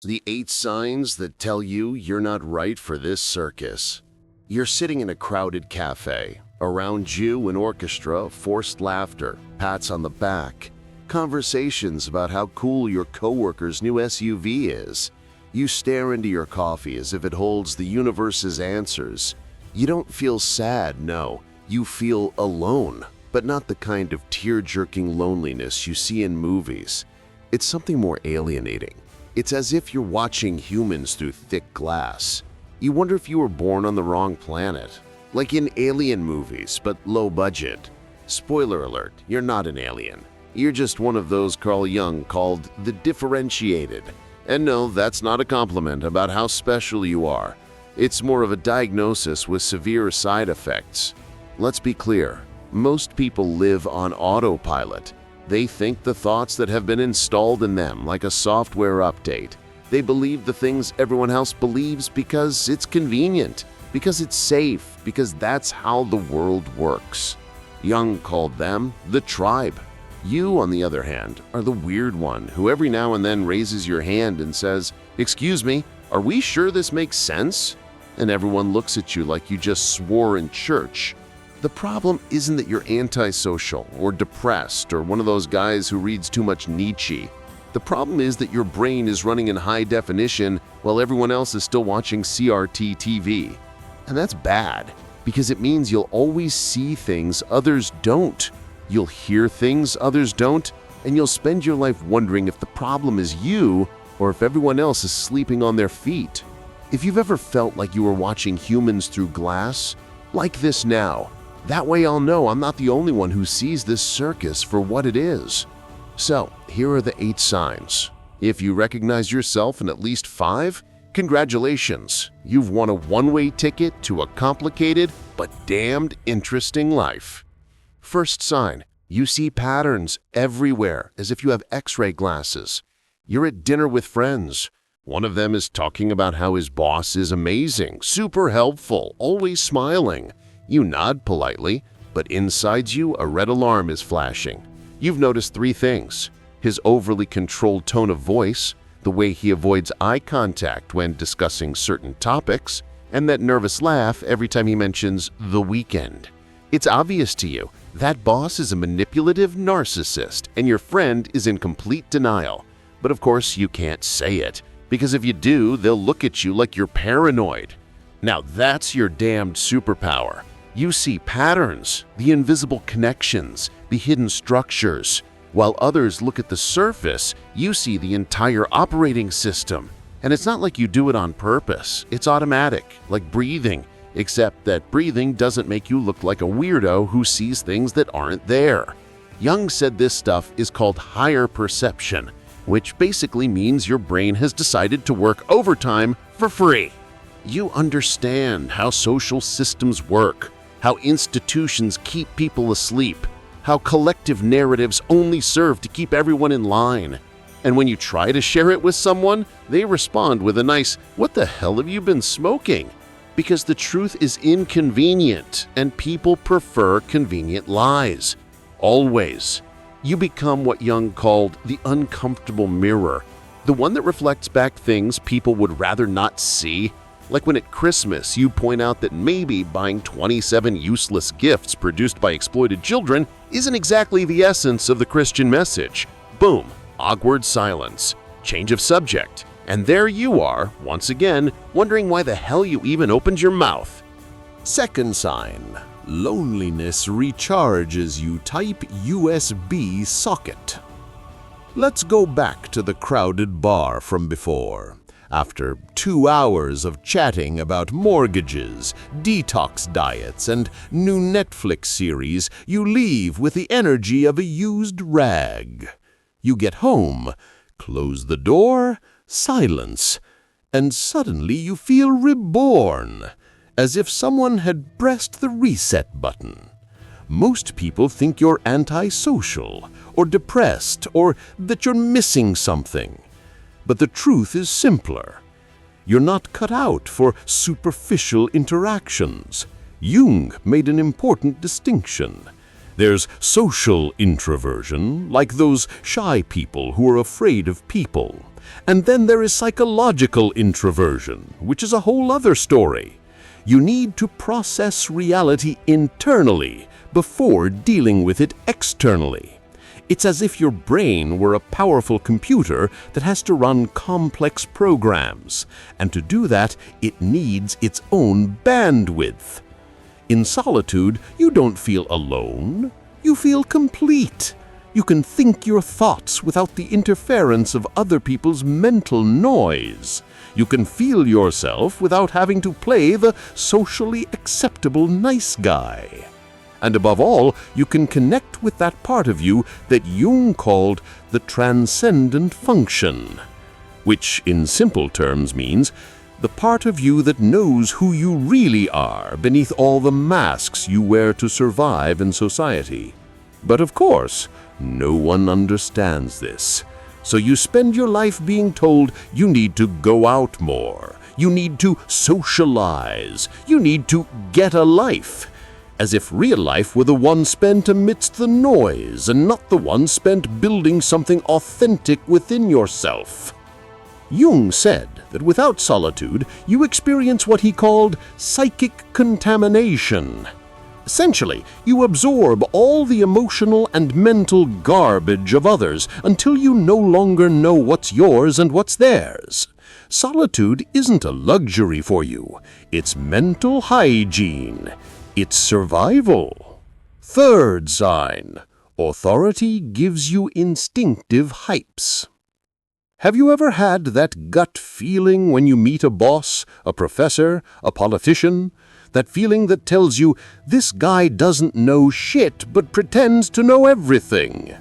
The 8 signs that tell you you're not right for this circus. You're sitting in a crowded cafe. Around you, an orchestra, forced laughter, pats on the back, conversations about how cool your coworker's new SUV is. You stare into your coffee as if it holds the universe's answers. You don't feel sad, no. You feel alone, but not the kind of tear-jerking loneliness you see in movies. It's something more alienating. It's as if you're watching humans through thick glass. You wonder if you were born on the wrong planet. Like in alien movies, but low budget. Spoiler alert, you're not an alien. You're just one of those Carl Jung called the differentiated. And no, that's not a compliment about how special you are. It's more of a diagnosis with severe side effects. Let's be clear, most people live on autopilot. They think the thoughts that have been installed in them like a software update. They believe the things everyone else believes because it's convenient, because it's safe, because that's how the world works. Jung called them the tribe. You, on the other hand, are the weird one who every now and then raises your hand and says, "Excuse me, are we sure this makes sense?" And everyone looks at you like you just swore in church. The problem isn't that you're antisocial or depressed or one of those guys who reads too much Nietzsche. The problem is that your brain is running in high definition while everyone else is still watching CRT TV. And that's bad, because it means you'll always see things others don't. You'll hear things others don't, and you'll spend your life wondering if the problem is you or if everyone else is sleeping on their feet. If you've ever felt like you were watching humans through glass, like this now, that way I'll know I'm not the only one who sees this circus for what it is. So, here are the 8 signs. If you recognize yourself in at least 5, congratulations, you've won a one-way ticket to a complicated but damned interesting life. First sign, you see patterns everywhere as if you have X-ray glasses. You're at dinner with friends. One of them is talking about how his boss is amazing, super helpful, always smiling. You nod politely, but inside you a red alarm is flashing. You've noticed 3 things: his overly controlled tone of voice, the way he avoids eye contact when discussing certain topics, and that nervous laugh every time he mentions the weekend. It's obvious to you that boss is a manipulative narcissist and your friend is in complete denial. But of course you can't say it, because if you do, they'll look at you like you're paranoid. Now that's your damned superpower. You see patterns, the invisible connections, the hidden structures. While others look at the surface, you see the entire operating system. And it's not like you do it on purpose. It's automatic, like breathing, except that breathing doesn't make you look like a weirdo who sees things that aren't there. Jung said this stuff is called higher perception, which basically means your brain has decided to work overtime for free. You understand how social systems work, how institutions keep people asleep, how collective narratives only serve to keep everyone in line. And when you try to share it with someone, they respond with a nice, "What the hell have you been smoking?" Because the truth is inconvenient, and people prefer convenient lies. Always. You become what Jung called the uncomfortable mirror, the one that reflects back things people would rather not see. Like when at Christmas you point out that maybe buying 27 useless gifts produced by exploited children isn't exactly the essence of the Christian message. Boom, awkward silence, change of subject, and there you are, once again, wondering why the hell you even opened your mouth. Second sign, loneliness recharges you type USB socket. Let's go back to the crowded bar from before. After 2 hours of chatting about mortgages, detox diets, and new Netflix series, you leave with the energy of a used rag. You get home, close the door, silence, and suddenly you feel reborn, as if someone had pressed the reset button. Most people think you're antisocial, or depressed, or that you're missing something. But the truth is simpler. You're not cut out for superficial interactions. Jung made an important distinction. There's social introversion, like those shy people who are afraid of people. And then there is psychological introversion, which is a whole other story. You need to process reality internally before dealing with it externally. It's as if your brain were a powerful computer that has to run complex programs, and to do that, it needs its own bandwidth. In solitude, you don't feel alone. You feel complete. You can think your thoughts without the interference of other people's mental noise. You can feel yourself without having to play the socially acceptable nice guy. And above all, you can connect with that part of you that Jung called the transcendent function, which in simple terms means the part of you that knows who you really are beneath all the masks you wear to survive in society. But of course, no one understands this. So you spend your life being told you need to go out more, you need to socialize, you need to get a life, as if real life were the one spent amidst the noise and not the one spent building something authentic within yourself. Jung said that without solitude, you experience what he called psychic contamination. Essentially, you absorb all the emotional and mental garbage of others until you no longer know what's yours and what's theirs. Solitude isn't a luxury for you. It's mental hygiene. It's survival. Third sign: authority gives you instinctive hypes. Have you ever had that gut feeling when you meet a boss, a professor, a politician? That feeling that tells you, this guy doesn't know shit but pretends to know everything.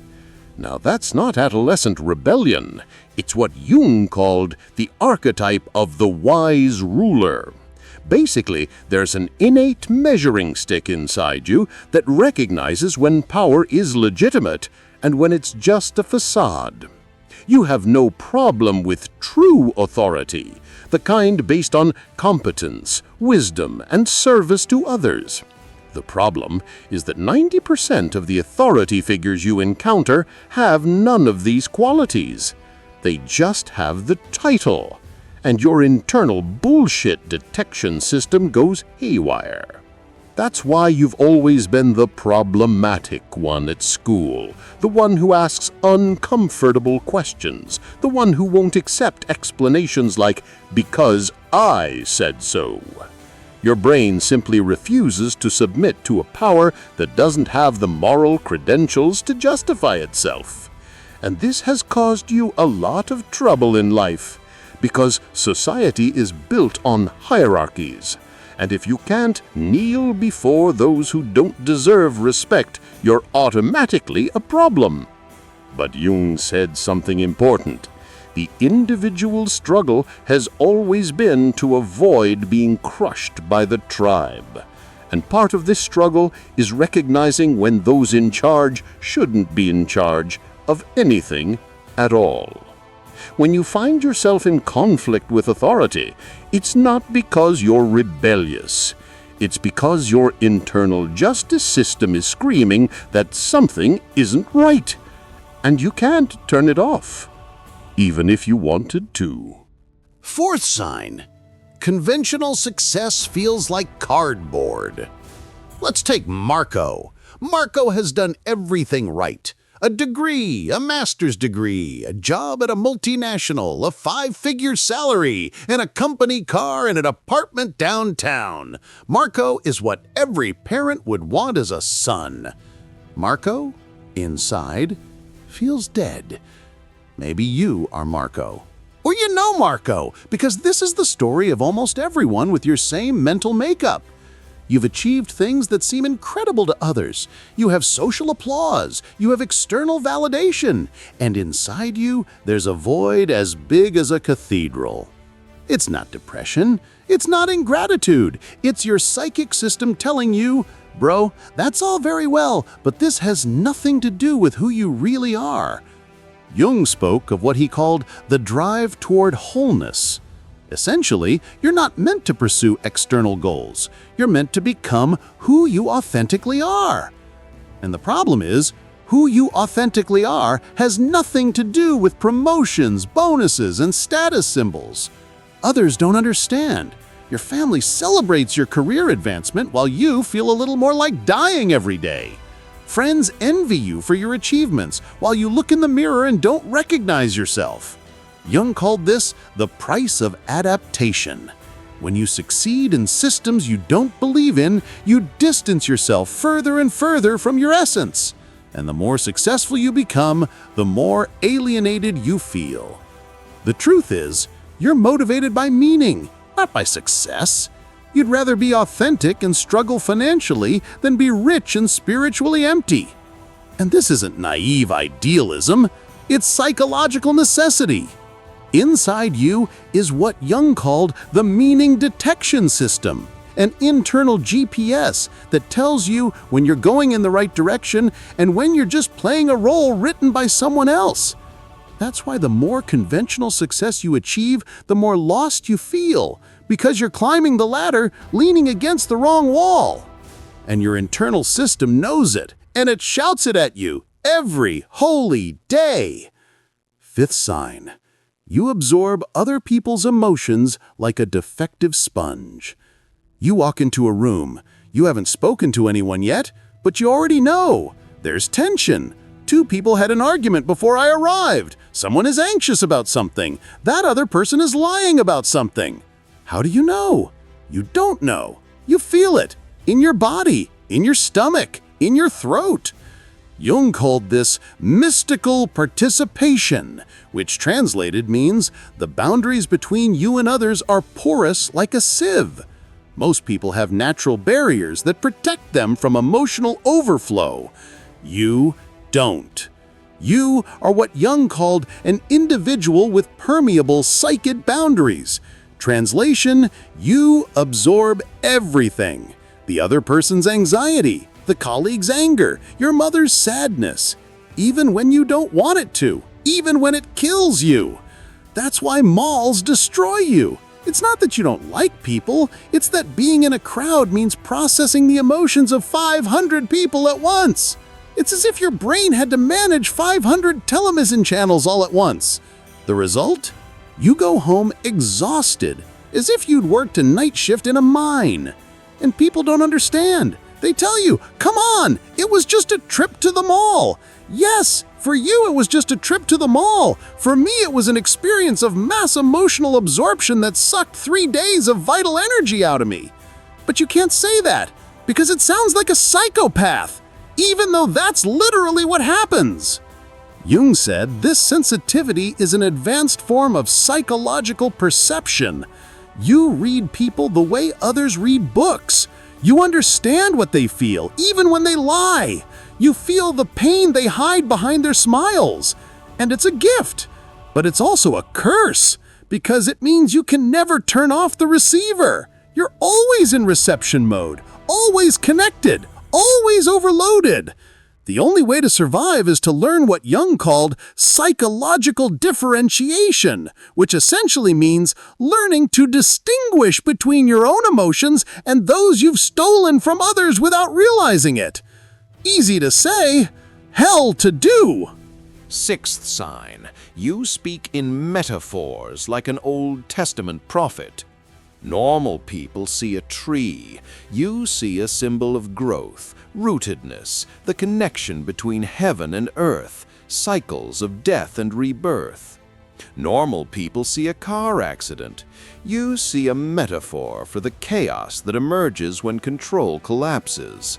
Now that's not adolescent rebellion. It's what Jung called the archetype of the wise ruler. Basically, there's an innate measuring stick inside you that recognizes when power is legitimate and when it's just a facade. You have no problem with true authority, the kind based on competence, wisdom, and service to others. The problem is that 90% of the authority figures you encounter have none of these qualities. They just have the title, and your internal bullshit detection system goes haywire. That's why you've always been the problematic one at school, the one who asks uncomfortable questions, the one who won't accept explanations like, because I said so. Your brain simply refuses to submit to a power that doesn't have the moral credentials to justify itself. And this has caused you a lot of trouble in life, because society is built on hierarchies. And if you can't kneel before those who don't deserve respect, you're automatically a problem. But Jung said something important. The individual struggle has always been to avoid being crushed by the tribe. And part of this struggle is recognizing when those in charge shouldn't be in charge of anything at all. When you find yourself in conflict with authority, it's not because you're rebellious. It's because your internal justice system is screaming that something isn't right, and you can't turn it off, even if you wanted to. Fourth sign: conventional success feels like cardboard. Let's take Marco. Marco has done everything right. A degree, a master's degree, a job at a multinational, a 5-figure salary, and a company car and an apartment downtown. Marco is what every parent would want as a son. Marco, inside, feels dead. Maybe you are Marco. Or you know Marco, because this is the story of almost everyone with your same mental makeup. You've achieved things that seem incredible to others. You have social applause. You have external validation. And inside you, there's a void as big as a cathedral. It's not depression. It's not ingratitude. It's your psychic system telling you, bro, that's all very well, but this has nothing to do with who you really are. Jung spoke of what he called the drive toward wholeness. Essentially, you're not meant to pursue external goals. You're meant to become who you authentically are. And the problem is, Who you authentically are has nothing to do with promotions, bonuses, and status symbols. Others don't understand. Your family celebrates your career advancement while you feel a little more like dying every day. Friends envy you for your achievements while you look in the mirror and don't recognize yourself. Jung called this the price of adaptation. When you succeed in systems you don't believe in, you distance yourself further and further from your essence. And the more successful you become, the more alienated you feel. The truth is, you're motivated by meaning, not by success. You'd rather be authentic and struggle financially than be rich and spiritually empty. And this isn't naive idealism, it's psychological necessity. Inside you is what Jung called the meaning detection system, an internal GPS that tells you when you're going in the right direction and when you're just playing a role written by someone else. That's why the more conventional success you achieve, the more lost you feel, because you're climbing the ladder leaning against the wrong wall. And your internal system knows it, and it shouts it at you every holy day. Fifth sign. You absorb other people's emotions like a defective sponge. You walk into a room. You haven't spoken to anyone yet, but you already know. There's tension. 2 people had an argument before I arrived. Someone is anxious about something. That other person is lying about something. How do you know? You don't know. You feel it. In your body, in your stomach, in your throat. Jung called this mystical participation, which translated means the boundaries between you and others are porous like a sieve. Most people have natural barriers that protect them from emotional overflow. You don't. You are what Jung called an individual with permeable psychic boundaries. Translation, you absorb everything. The other person's anxiety, the colleague's anger, your mother's sadness, even when you don't want it to, even when it kills you. That's why malls destroy you. It's not that you don't like people, it's that being in a crowd means processing the emotions of 500 people at once. It's as if your brain had to manage 500 television channels all at once. The result? You go home exhausted, as if you'd worked a night shift in a mine. And people don't understand. They tell you, come on, it was just a trip to the mall. Yes, for you it was just a trip to the mall. For me it was an experience of mass emotional absorption that sucked 3 days of vital energy out of me. But you can't say that, because it sounds like a psychopath, even though that's literally what happens. Jung said this sensitivity is an advanced form of psychological perception. You read people the way others read books. You understand what they feel, even when they lie. You feel the pain they hide behind their smiles. And it's a gift, but it's also a curse, because it means you can never turn off the receiver. You're always in reception mode, always connected, always overloaded. The only way to survive is to learn what Jung called psychological differentiation, which essentially means learning to distinguish between your own emotions and those you've stolen from others without realizing it. Easy to say, hell to do. Sixth sign. You speak in metaphors like an Old Testament prophet. Normal people see a tree. You see a symbol of growth, rootedness, the connection between heaven and earth, cycles of death and rebirth. Normal people see a car accident. You see a metaphor for the chaos that emerges when control collapses.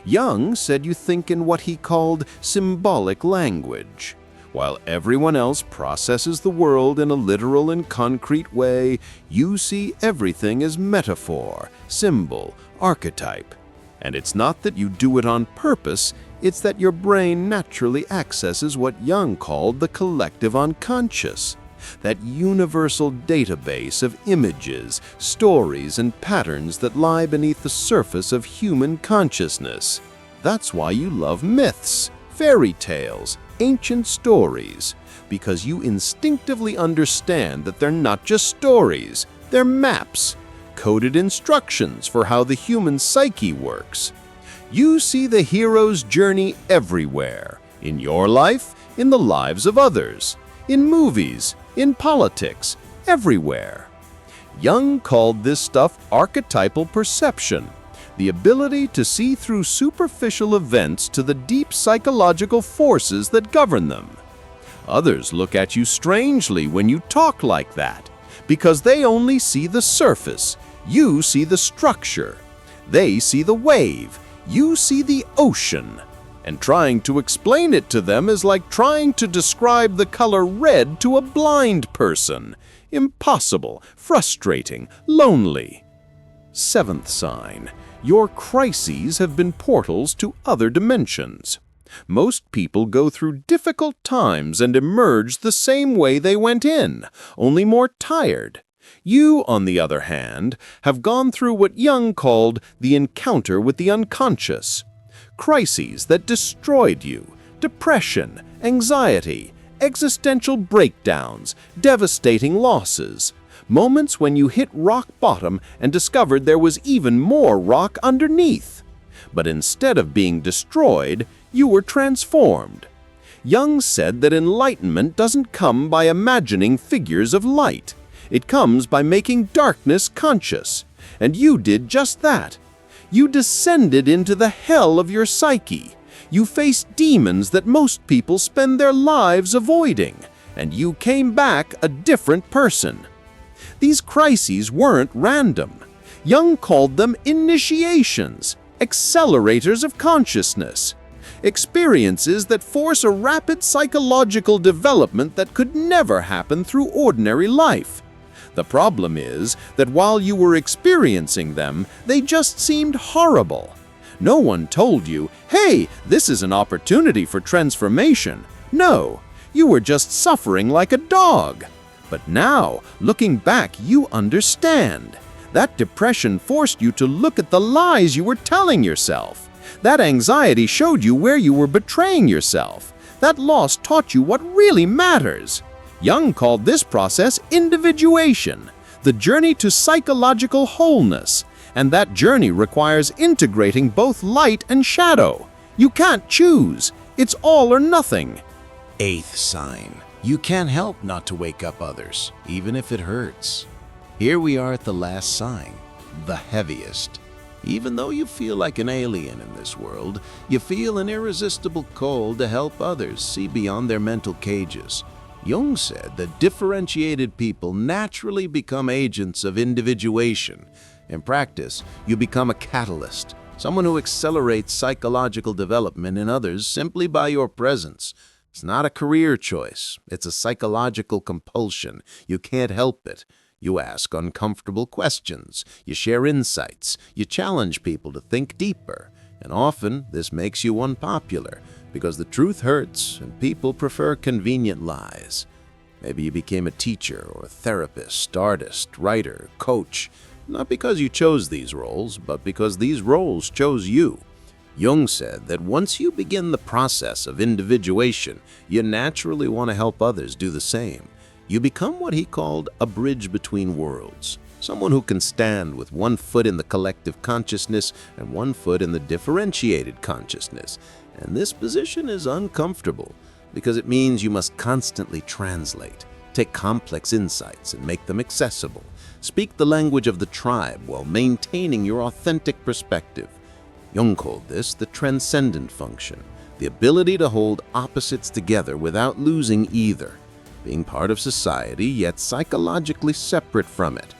Jung said you think in what he called symbolic language. While everyone else processes the world in a literal and concrete way, you see everything as metaphor, symbol, archetype. And it's not that you do it on purpose, it's that your brain naturally accesses what Jung called the collective unconscious, that universal database of images, stories, and patterns that lie beneath the surface of human consciousness. That's why you love myths, fairy tales, ancient stories, because you instinctively understand that they're not just stories, they're maps, coded instructions for how the human psyche works. You see the hero's journey everywhere, in your life, in the lives of others, in movies, in politics, everywhere. Jung called this stuff archetypal perception, the ability to see through superficial events to the deep psychological forces that govern them. Others look at you strangely when you talk like that, because they only see the surface. You see the structure. They see the wave. You see the ocean. And trying to explain it to them is like trying to describe the color red to a blind person. Impossible, frustrating, lonely. Seventh sign. Your crises have been portals to other dimensions. Most people go through difficult times and emerge the same way they went in, only more tired. You, on the other hand, have gone through what Jung called the encounter with the unconscious. Crises that destroyed you, depression, anxiety, existential breakdowns, devastating losses. Moments when you hit rock bottom and discovered there was even more rock underneath. But instead of being destroyed, you were transformed. Jung said that enlightenment doesn't come by imagining figures of light. It comes by making darkness conscious. And you did just that. You descended into the hell of your psyche. You faced demons that most people spend their lives avoiding. And you came back a different person. These crises weren't random. Jung called them initiations, accelerators of consciousness. Experiences that force a rapid psychological development that could never happen through ordinary life. The problem is that while you were experiencing them, they just seemed horrible. No one told you, hey, this is an opportunity for transformation. No, you were just suffering like a dog. But now, looking back, you understand. That depression forced you to look at the lies you were telling yourself. That anxiety showed you where you were betraying yourself. That loss taught you what really matters. Jung called this process individuation, the journey to psychological wholeness, and that journey requires integrating both light and shadow. You can't choose. It's all or nothing. Eighth sign. You can't help not to wake up others, even if it hurts. Here we are at the last sign, the heaviest. Even though you feel like an alien in this world, you feel an irresistible call to help others see beyond their mental cages. Jung said that differentiated people naturally become agents of individuation. In practice, you become a catalyst, someone who accelerates psychological development in others simply by your presence. It's not a career choice. It's a psychological compulsion. You can't help it. You ask uncomfortable questions. You share insights. You challenge people to think deeper. And often, this makes you unpopular, because the truth hurts and people prefer convenient lies. Maybe you became a teacher or a therapist, artist, writer, coach, not because you chose these roles, but because these roles chose you. Jung said that once you begin the process of individuation, you naturally want to help others do the same. You become what he called a bridge between worlds, someone who can stand with one foot in the collective consciousness and one foot in the differentiated consciousness. And this position is uncomfortable because it means you must constantly translate, take complex insights and make them accessible, speak the language of the tribe while maintaining your authentic perspective. Jung called this the transcendent function, the ability to hold opposites together without losing either, being part of society yet psychologically separate from it,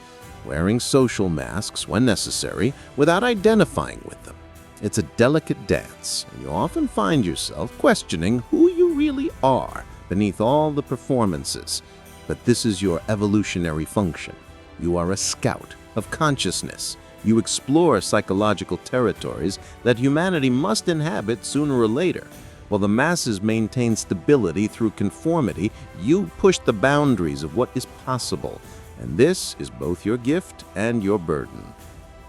wearing social masks when necessary without identifying with them. It's a delicate dance, and you often find yourself questioning who you really are beneath all the performances. But this is your evolutionary function. You are a scout of consciousness. You explore psychological territories that humanity must inhabit sooner or later. While the masses maintain stability through conformity, you push the boundaries of what is possible. And this is both your gift and your burden.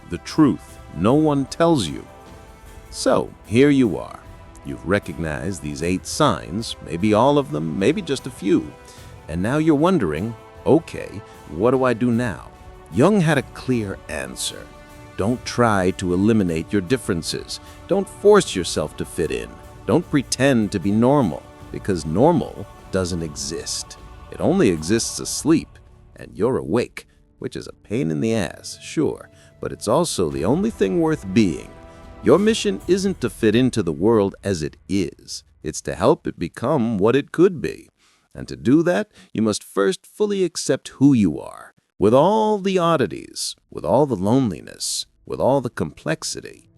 The truth no one tells you. So, here you are. You've recognized these 8 signs, maybe all of them, maybe just a few. And now you're wondering, okay, what do I do now? Jung had a clear answer. Don't try to eliminate your differences. Don't force yourself to fit in. Don't pretend to be normal, because normal doesn't exist. It only exists asleep, and you're awake, which is a pain in the ass, sure, but it's also the only thing worth being. Your mission isn't to fit into the world as it is. It's to help it become what it could be. And to do that, you must first fully accept who you are, with all the oddities, with all the loneliness, with all the complexity.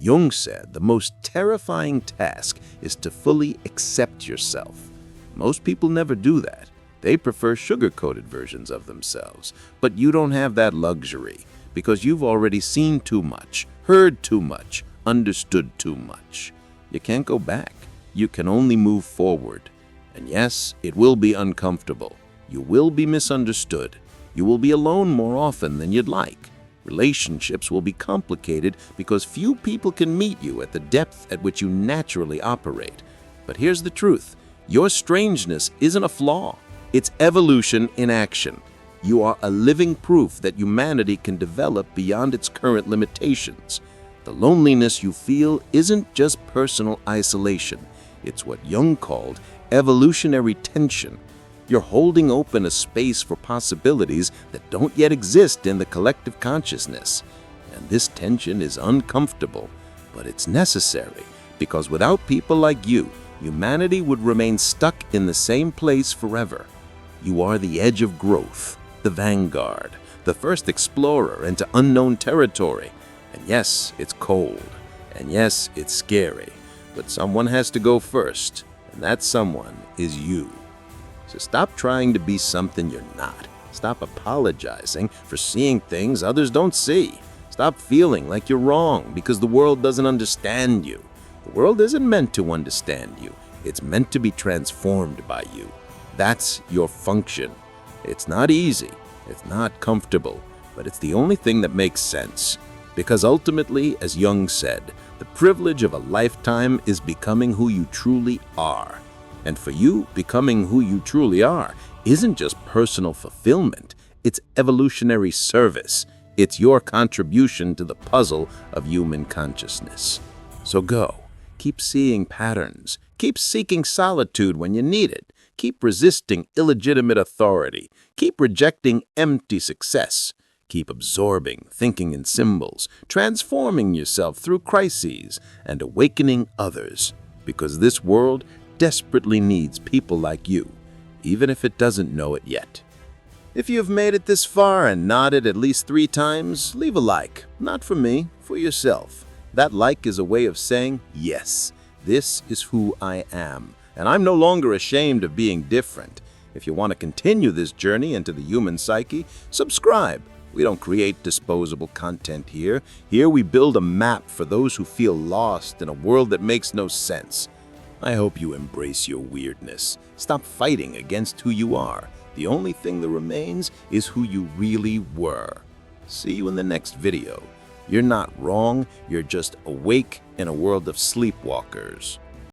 Jung said the most terrifying task is to fully accept yourself. Most people never do that. They prefer sugar-coated versions of themselves. But you don't have that luxury, because you've already seen too much, heard too much, understood too much. You can't go back. You can only move forward. And yes, it will be uncomfortable. You will be misunderstood. You will be alone more often than you'd like. Relationships will be complicated because few people can meet you at the depth at which you naturally operate. But here's the truth. Your strangeness isn't a flaw. It's evolution in action. You are a living proof that humanity can develop beyond its current limitations. The loneliness you feel isn't just personal isolation. It's what Jung called evolutionary tension. You're holding open a space for possibilities that don't yet exist in the collective consciousness. And this tension is uncomfortable, but it's necessary, because without people like you, humanity would remain stuck in the same place forever. You are the edge of growth, the vanguard, the first explorer into unknown territory. And yes, it's cold. And yes, it's scary. But someone has to go first, and that someone is you. So stop trying to be something you're not. Stop apologizing for seeing things others don't see. Stop feeling like you're wrong because the world doesn't understand you. The world isn't meant to understand you. It's meant to be transformed by you. That's your function. It's not easy. It's not comfortable. But it's the only thing that makes sense. Because ultimately, as Jung said, the privilege of a lifetime is becoming who you truly are. And for you, becoming who you truly are isn't just personal fulfillment. It's evolutionary service. It's your contribution to the puzzle of human consciousness. So go. Keep seeing patterns. Keep seeking solitude when you need it. Keep resisting illegitimate authority. Keep rejecting empty success. Keep absorbing, thinking in symbols, transforming yourself through crises, and awakening others. Because this world desperately needs people like you, even if it doesn't know it yet. If you've made it this far and nodded at least 3 times, leave a like. Not for me, for yourself. That like is a way of saying, yes, this is who I am, and I'm no longer ashamed of being different. If you want to continue this journey into the human psyche, subscribe. We don't create disposable content here. Here we build a map for those who feel lost in a world that makes no sense. I hope you embrace your weirdness. Stop fighting against who you are. The only thing that remains is who you really were. See you in the next video. You're not wrong, you're just awake in a world of sleepwalkers.